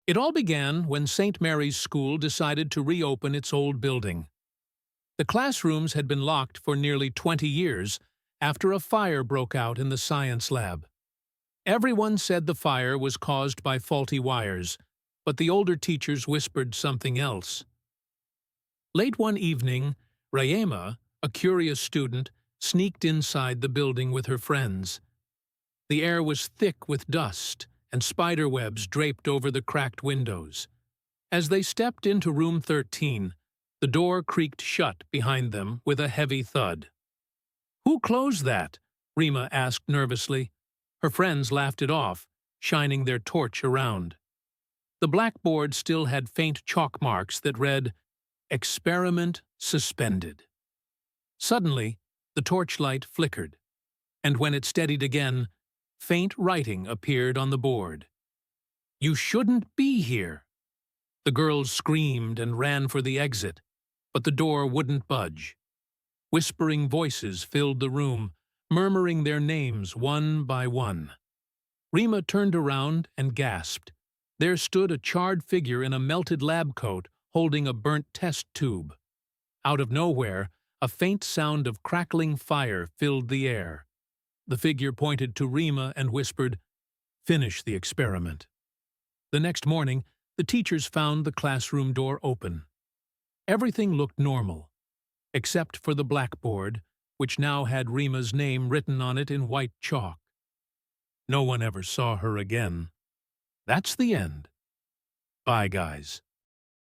It all began when St. Mary's School decided to reopen its old building. The classrooms had been locked for nearly 20 years after a fire broke out in the science lab. Everyone said the fire was caused by faulty wires, but the older teachers whispered something else. Late one evening, Rayema, a curious student, sneaked inside the building with her friends. The air was thick with dust, and spider webs draped over the cracked windows. As they stepped into room 13, the door creaked shut behind them with a heavy thud. "Who closed that?" Rima asked nervously. Her friends laughed it off, shining their torch around. The blackboard still had faint chalk marks that read, "Experiment suspended." Suddenly, the torchlight flickered, and when it steadied again, faint writing appeared on the board. "You shouldn't be here." The girls screamed and ran for the exit, but the door wouldn't budge. Whispering voices filled the room, murmuring their names one by one. Rima turned around and gasped. There stood a charred figure in a melted lab coat holding a burnt test tube. Out of nowhere, a faint sound of crackling fire filled the air. The figure pointed to Rima and whispered, "Finish the experiment." The next morning, the teachers found the classroom door open. Everything looked normal, except for the blackboard, which now had Rima's name written on it in white chalk. No one ever saw her again. That's the end. Bye, guys.